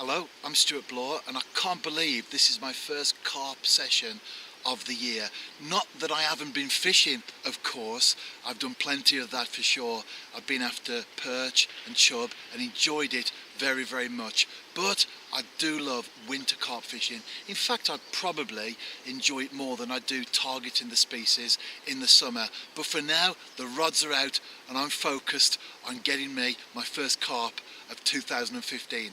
Hello, I'm Stuart Bloor and I can't believe this is my first carp session of the year. Not that I haven't been fishing, of course. I've done plenty of that for sure. I've been after perch and chub and enjoyed it very, very much. But I do love winter carp fishing. In fact, I'd probably enjoy it more than I do targeting the species in the summer. But for now, the rods are out and I'm focused on getting me my first carp of 2015.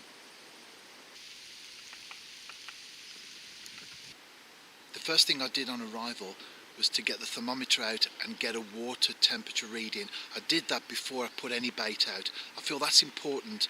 The first thing I did on arrival was to get the thermometer out and get a water temperature reading. I did that before I put any bait out. I feel that's important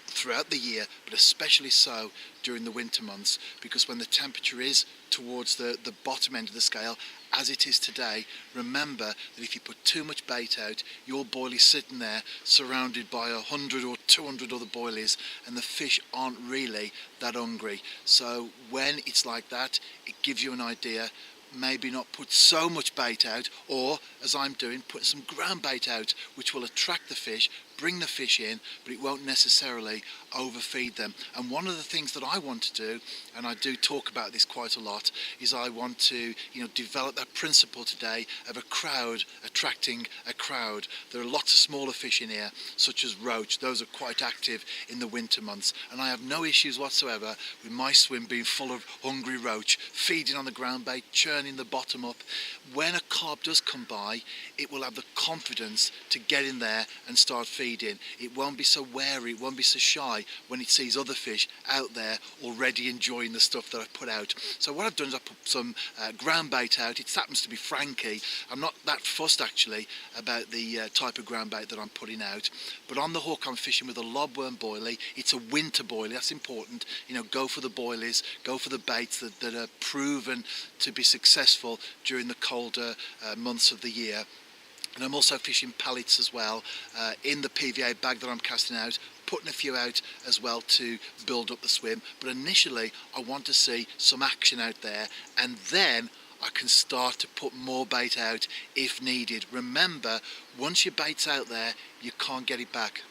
throughout the year, but especially so during the winter months, because when the temperature is towards the bottom end of the scale, as it is today, remember that if you put too much bait out, your boilie's sitting there surrounded by 100 or 200 other boilies, and the fish aren't really that hungry. So when it's like that, it gives you an idea. Maybe not put so much bait out, or as I'm doing, put some ground bait out, which will attract the fish, bring the fish in, but it won't necessarily overfeed them. And one of the things that I want to do, and I do talk about this quite a lot, is I want to develop that principle today of a crowd attracting a crowd. There are lots of smaller fish in here, such as roach. Those are quite active in the winter months, and I have no issues whatsoever with my swim being full of hungry roach, feeding on the ground bait, churning the bottom up. When a carp does come by, it will have the confidence to get in there and start feeding. It won't be so wary, it won't be so shy when it sees other fish out there already enjoying the stuff that I've put out. So what I've done is I put some ground bait out. It happens to be Frankie. I'm not that fussed actually about the type of ground bait that I'm putting out, but on the hook I'm fishing with a lobworm boilie. It's a winter boilie, that's important. Go for the boilies, go for the baits that are proven to be successful during the colder months of the year. And I'm also fishing pellets as well in the PVA bag that I'm casting out, putting a few out as well to build up the swim. But initially I want to see some action out there, and then I can start to put more bait out if needed. Remember, once your bait's out there, you can't get it back.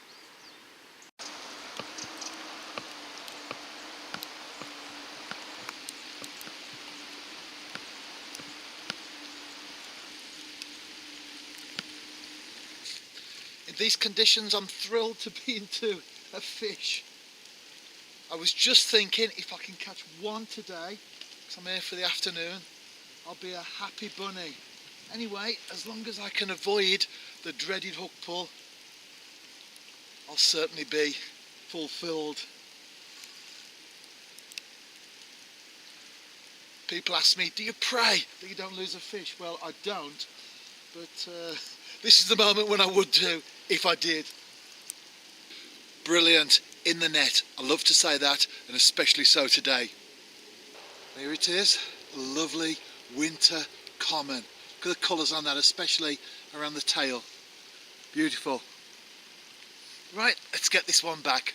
In these conditions, I'm thrilled to be into a fish. I was just thinking, if I can catch one today, because I'm here for the afternoon, I'll be a happy bunny. Anyway, as long as I can avoid the dreaded hook pull, I'll certainly be fulfilled. People ask me, do you pray that you don't lose a fish? Well, I don't, but this is the moment when I would do if I did. Brilliant, in the net. I love to say that, and especially so today. Here it is, a lovely winter common. Look at the colours on that, especially around the tail. Beautiful. Right, let's get this one back.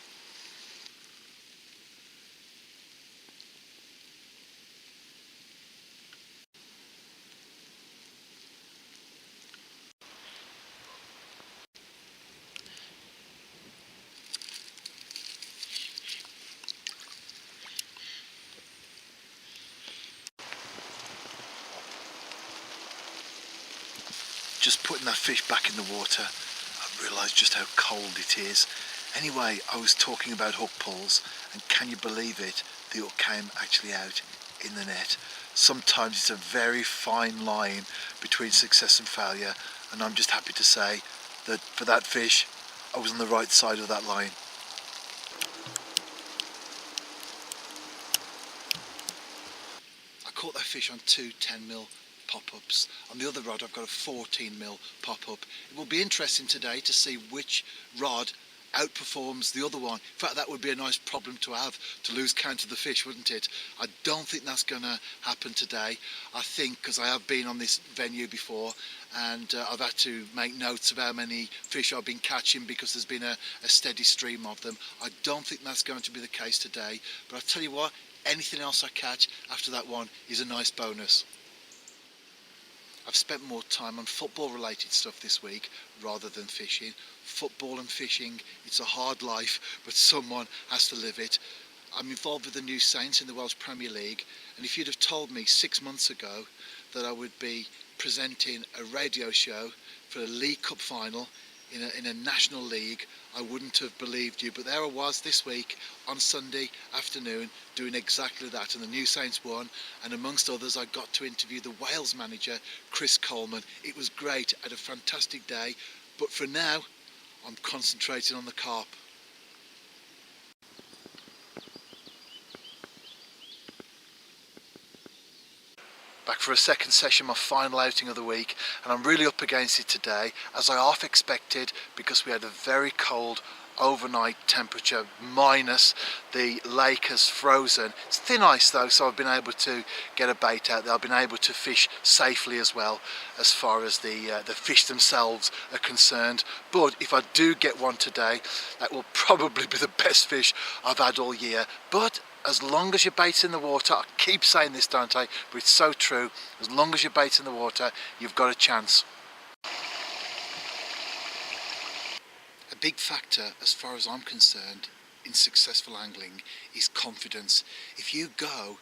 Just putting that fish back in the water, I realised just how cold it is. Anyway, I was talking about hook pulls, and can you believe it? The hook came actually out in the net. Sometimes it's a very fine line between success and failure, and I'm just happy to say that for that fish, I was on the right side of that line. I caught that fish on two 10mm pop-ups. On the other rod I've got a 14mm pop-up. It will be interesting today to see which rod outperforms the other one. In fact, that would be a nice problem to have, to lose count of the fish, wouldn't it? I don't think that's going to happen today. I think, because I have been on this venue before, and I've had to make notes of how many fish I've been catching because there's been a steady stream of them. I don't think that's going to be the case today, but I'll tell you what, anything else I catch after that one is a nice bonus. I've spent more time on football related stuff this week rather than fishing. Football and fishing, it's a hard life, but someone has to live it. I'm involved with the New Saints in the Welsh Premier League, and if you'd have told me 6 months ago that I would be presenting a radio show for a League Cup final in a national league, I wouldn't have believed you. But there I was this week on Sunday afternoon doing exactly that, and the New Saints won, and amongst others I got to interview the Wales manager Chris Coleman. It was great. I had a fantastic day, but for now I'm concentrating on the carp. Back for a second session, my final outing of the week, and I'm really up against it today, as I half expected, because we had a very cold overnight temperature, minus. The lake has frozen. It's thin ice though, so I've been able to get a bait out there. I've been able to fish safely as well, as far as the fish themselves are concerned. But if I do get one today, that will probably be the best fish I've had all year. But as long as your bait's in the water, I keep saying this, don't I, but it's so true, as long as your bait's in the water, you've got a chance. A big factor, as far as I'm concerned, in successful angling is confidence. If you go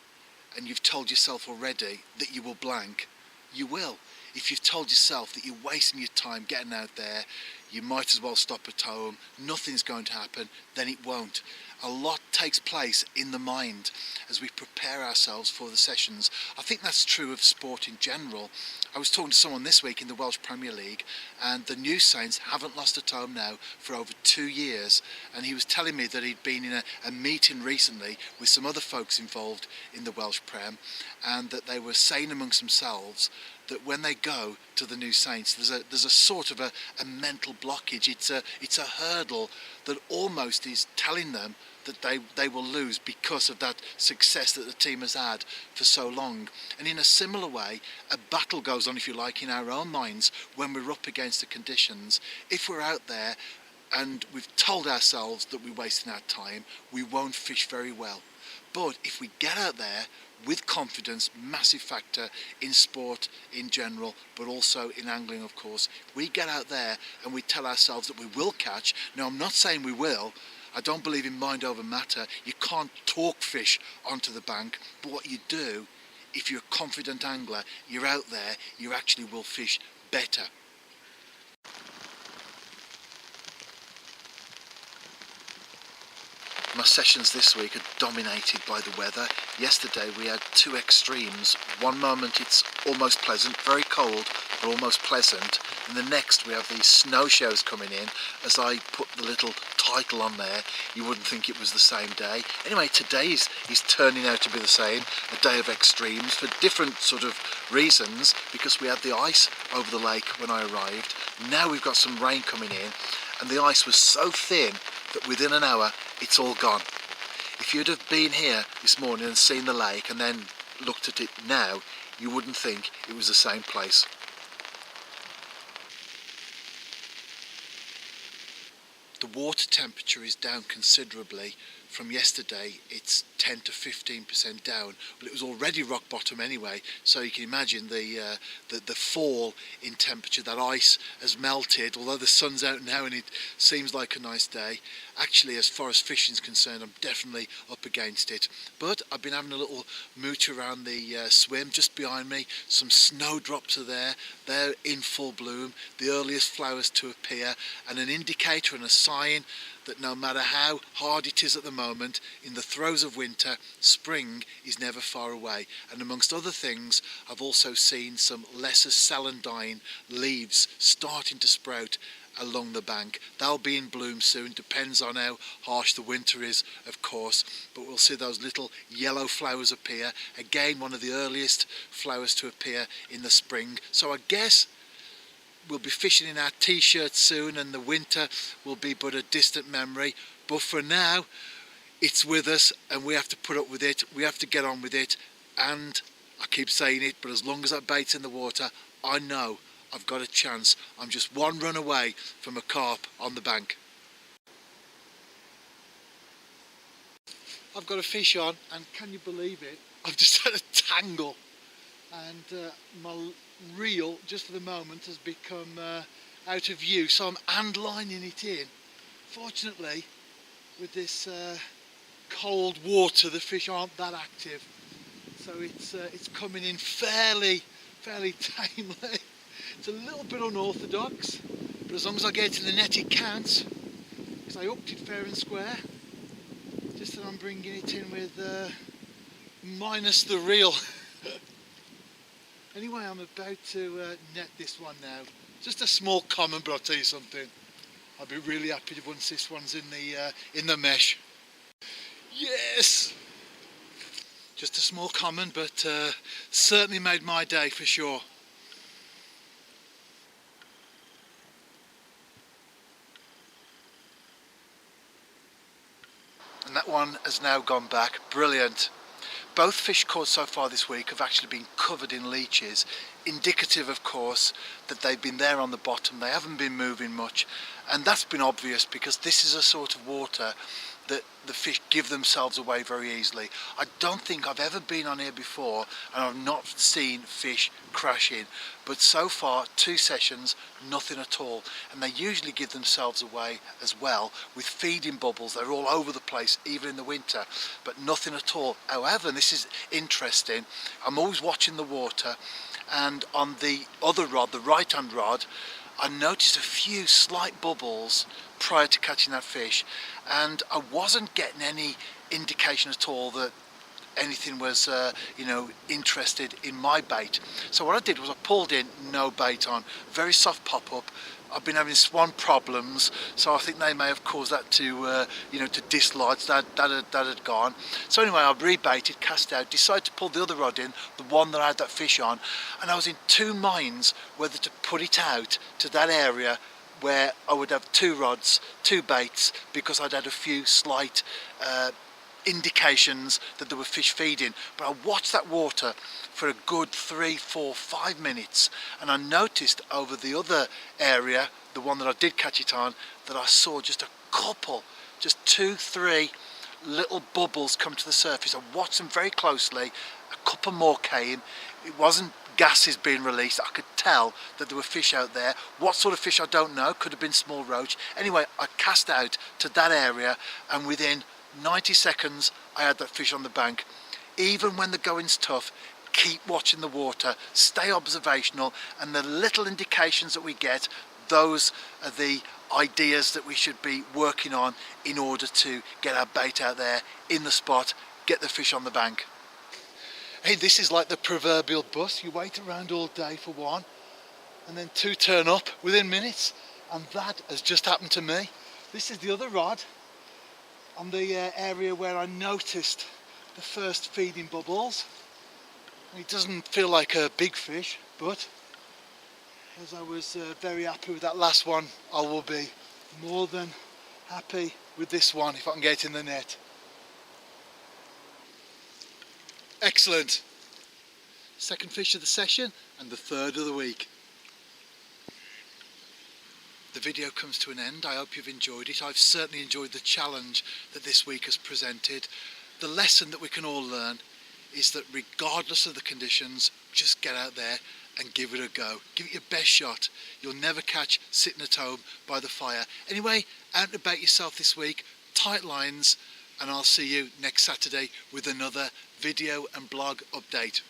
and you've told yourself already that you will blank, you will. If you've told yourself that you're wasting your time getting out there, you might as well stop at home, nothing's going to happen, then it won't. A lot takes place in the mind as we prepare ourselves for the sessions. I think that's true of sport in general. I was talking to someone this week in the Welsh Premier League, and the New Saints haven't lost at home now for over 2 years, and he was telling me that he'd been in a meeting recently with some other folks involved in the Welsh Prem, and that they were saying amongst themselves that when they go to the New Saints, there's a sort of a mental blockage. It's a hurdle that almost is telling them that they will lose because of that success that the team has had for so long. And in a similar way, a battle goes on, if you like, in our own minds when we're up against the conditions. If we're out there and we've told ourselves that we're wasting our time, we won't fish very well. But if we get out there with confidence, massive factor in sport in general, but also in angling, of course, we get out there and we tell ourselves that we will catch. Now, I'm not saying we will. I don't believe in mind over matter. You can't talk fish onto the bank, but what you do, if you're a confident angler, you're out there, you actually will fish better. My sessions this week are dominated by the weather. Yesterday we had two extremes. One moment it's almost pleasant, very cold, but almost pleasant. And the next we have these snow showers coming in. As I put the little title on there, you wouldn't think it was the same day. Anyway, today is turning out to be the same, a day of extremes for different sort of reasons, because we had the ice over the lake when I arrived. Now we've got some rain coming in, and the ice was so thin that within an hour it's all gone. If you'd have been here this morning and seen the lake and then looked at it now, you wouldn't think it was the same place. The water temperature is down considerably. From yesterday it's 10 to 15% down. Well, it was already rock bottom anyway, so you can imagine the fall in temperature. That ice has melted, although the sun's out now and it seems like a nice day. Actually, as far as fishing is concerned, I'm definitely up against it. But I've been having a little mooch around the swim just behind me. Some snowdrops are there. They're in full bloom, the earliest flowers to appear, and an indicator and a sign that no matter how hard it is at the moment, in the throes of winter, spring is never far away. And amongst other things, I've also seen some lesser celandine leaves starting to sprout along the bank. They'll be in bloom soon, depends on how harsh the winter is, of course, but we'll see those little yellow flowers appear. Again, one of the earliest flowers to appear in the spring. So I guess we'll be fishing in our t-shirts soon, and the winter will be but a distant memory. But for now, it's with us and we have to put up with it. We have to get on with it. And I keep saying it, but as long as that bait's in the water, I know I've got a chance. I'm just one run away from a carp on the bank. I've got a fish on, and can you believe it? I've just had a tangle, and my reel just for the moment has become out of use, so I'm hand lining it in. Fortunately, with this cold water the fish aren't that active, so it's coming in fairly tamely. It's a little bit unorthodox, but as long as I get it in the net it counts, because I hooked it fair and square. Just that I'm bringing it in with minus the reel. Anyway, I'm about to net this one now. Just a small common, but I'll tell you something, I'll be really happy once this one's in the mesh. Yes! Just a small common, but certainly made my day for sure. And that one has now gone back. Brilliant. Both fish caught so far this week have actually been covered in leeches, indicative of course that they've been there on the bottom, they haven't been moving much, and that's been obvious because this is a sort of water that the fish give themselves away very easily. I don't think I've ever been on here before and I've not seen fish crash in, but so far 2 sessions, nothing at all, and they usually give themselves away as well with feeding bubbles. They're all over the place even in the winter, but nothing at all. However, and this is interesting, I'm always watching the water, and on the other rod, the right hand rod, I noticed a few slight bubbles prior to catching that fish, and I wasn't getting any indication at all that anything was interested in my bait. So what I did was I pulled in, no bait on, very soft pop-up. I've been having swan problems, so I think they may have caused that to to dislodge. That had gone. So anyway, I rebaited, cast out, decided to pull the other rod in, the one that I had that fish on, and I was in 2 minds whether to put it out to that area where I would have 2 rods, 2 baits, because I'd had a few slight indications that there were fish feeding. But I watched that water for a good 3, 4, 5 minutes, and I noticed over the other area, the one that I did catch it on, that I saw just a couple, just 2, 3 little bubbles come to the surface. I watched them very closely. A couple more came. It wasn't gases being released. I could tell that there were fish out there. What sort of fish I don't know, could have been small roach. Anyway, I cast out to that area, and within 90 seconds I had that fish on the bank. Even when the going's tough, keep watching the water, stay observational, and the little indications that we get, those are the ideas that we should be working on in order to get our bait out there in the spot, get the fish on the bank. Hey, this is like the proverbial bus. You wait around all day for one, and then 2 turn up within minutes, and that has just happened to me. This is the other rod on the area where I noticed the first feeding bubbles. It doesn't feel like a big fish, but as I was very happy with that last one, I will be more than happy with this one if I can get it in the net. Excellent. Second fish of the session and the third of the week. The video comes to an end. I hope you've enjoyed it. I've certainly enjoyed the challenge that this week has presented. The lesson that we can all learn is that regardless of the conditions, just get out there and give it a go. Give it your best shot. You'll never catch sitting at home by the fire. Anyway, out and about yourself this week, tight lines, and I'll see you next Saturday with another video and blog update.